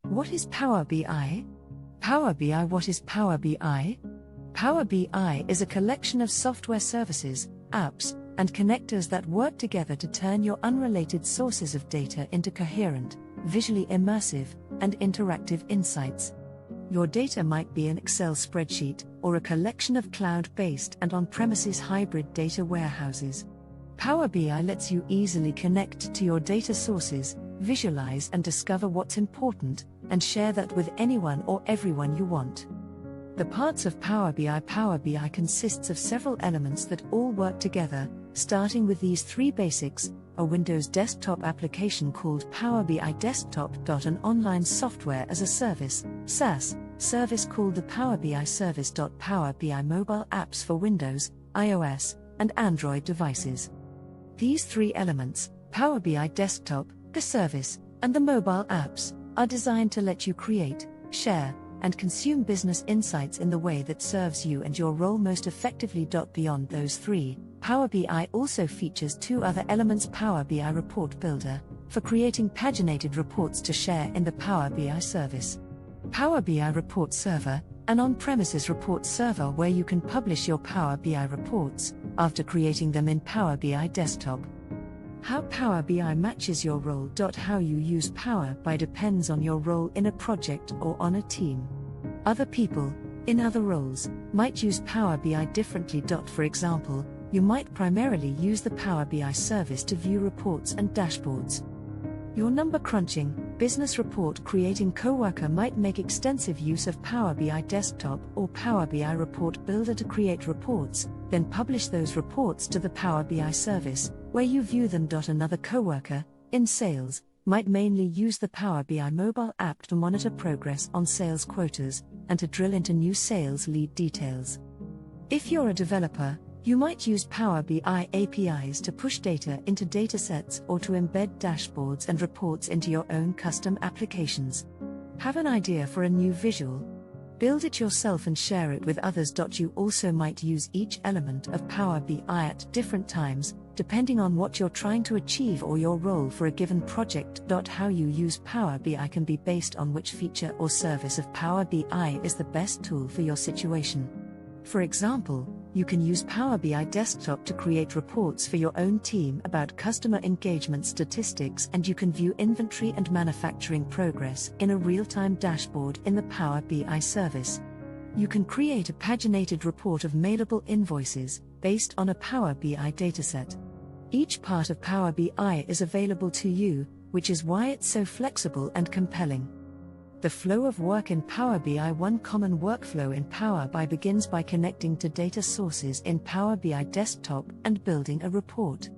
What is Power BI? Power BI. What is Power BI? Power BI is a collection of software services, apps, and connectors that work together to turn your unrelated sources of data into coherent, visually immersive, and interactive insights. Your data might be an Excel spreadsheet or a collection of cloud-based and on-premises hybrid data warehouses. Power BI lets you easily connect to your data sources, visualize and discover what's important, and share that with anyone or everyone you want. The parts of Power BI consists of several elements that all work together, starting with these three basics: a Windows desktop application called Power BI Desktop. An online software as a service, SaaS, service called the Power BI Service. Power BI mobile apps for Windows, iOS, and Android devices. These three elements, Power BI Desktop, the service, and the mobile apps, are designed to let you create, share, and consume business insights in the way that serves you and your role most effectively. Beyond those three, Power BI also features two other elements: Power BI Report Builder, for creating paginated reports to share in the Power BI service. Power BI Report Server, an on-premises report server where you can publish your Power BI reports, after creating them in Power BI Desktop. How Power BI matches your role. How you use Power BI depends on your role in a project or on a team. Other people, in other roles, might use Power BI differently. For example, you might primarily use the Power BI service to view reports and dashboards. Your number crunching, business report creating coworker might make extensive use of Power BI Desktop or Power BI Report Builder to create reports, then publish those reports to the Power BI service, where you view them. Another coworker, in sales, might mainly use the Power BI mobile app to monitor progress on sales quotas, and to drill into new sales lead details. If you're a developer, you might use Power BI APIs to push data into datasets or to embed dashboards and reports into your own custom applications. Have an idea for a new visual? Build it yourself and share it with others. You also might use each element of Power BI at different times, depending on what you're trying to achieve or your role for a given project. How you use Power BI can be based on which feature or service of Power BI is the best tool for your situation. For example, you can use Power BI Desktop to create reports for your own team about customer engagement statistics, and you can view inventory and manufacturing progress in a real-time dashboard in the Power BI service. You can create a paginated report of mailable invoices based on a Power BI dataset. Each part of Power BI is available to you, which is why it's so flexible and compelling. The flow of work in Power BI. One common workflow in Power BI begins by connecting to data sources in Power BI Desktop and building a report.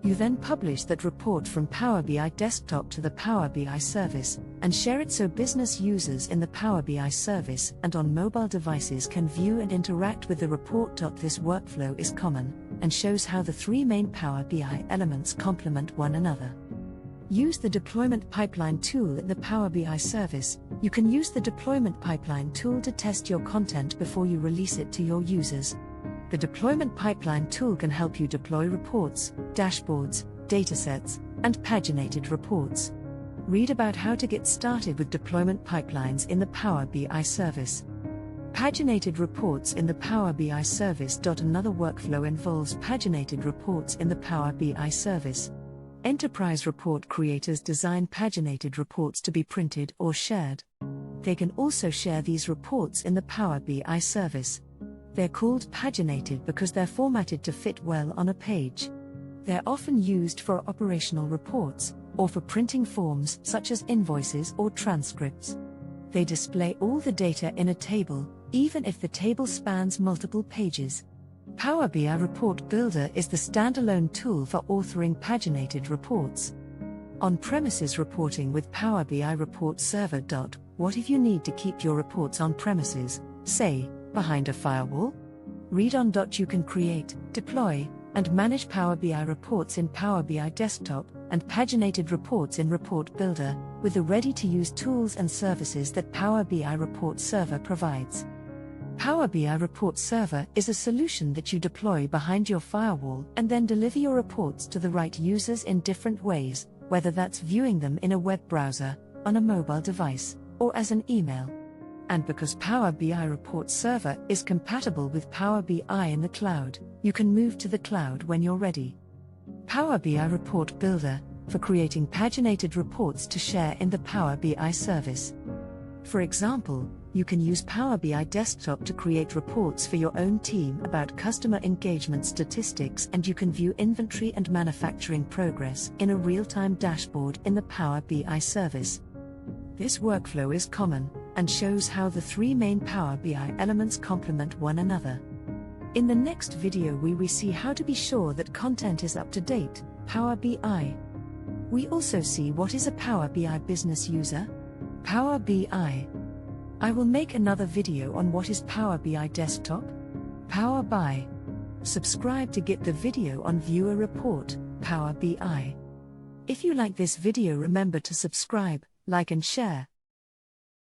You then publish that report from Power BI Desktop to the Power BI service, and share it so business users in the Power BI service and on mobile devices can view and interact with the report. This workflow is common, and shows how the three main Power BI elements complement one another. Use the deployment pipeline tool in the Power BI service. You can use the deployment pipeline tool to test your content before you release it to your users. The deployment pipeline tool can help you deploy reports, dashboards, datasets, and paginated reports. Read about how to get started with deployment pipelines in the Power BI service. Paginated reports in the Power BI service. Another workflow involves paginated reports in the Power BI service. Enterprise report creators design paginated reports to be printed or shared. They can also share these reports in the Power BI service. They're called paginated because they're formatted to fit well on a page. They're often used for operational reports, or for printing forms such as invoices or transcripts. They display all the data in a table, even if the table spans multiple pages. Power BI Report Builder is the standalone tool for authoring paginated reports. On-premises reporting with Power BI Report Server. What if you need to keep your reports on-premises, say, behind a firewall? Read on. You can create, deploy, and manage Power BI reports in Power BI Desktop, and paginated reports in Report Builder, with the ready-to-use tools and services that Power BI Report Server provides. Power BI Report Server is a solution that you deploy behind your firewall and then deliver your reports to the right users in different ways, whether that's viewing them in a web browser, on a mobile device, or as an email. And because Power BI Report Server is compatible with Power BI in the cloud, you can move to the cloud when you're ready. Power BI Report Builder, for creating paginated reports to share in the Power BI service. For example, you can use Power BI Desktop to create reports for your own team about customer engagement statistics, and you can view inventory and manufacturing progress in a real-time dashboard in the Power BI service. This workflow is common and shows how the three main Power BI elements complement one another. In the next video we see how to be sure that content is up to date, Power BI. We also see what is a Power BI business user. Power BI. I will make another video on what is Power BI Desktop. Power BI. Subscribe to get the video on Viewer Report, Power BI. If you like this video, remember to subscribe, like and share.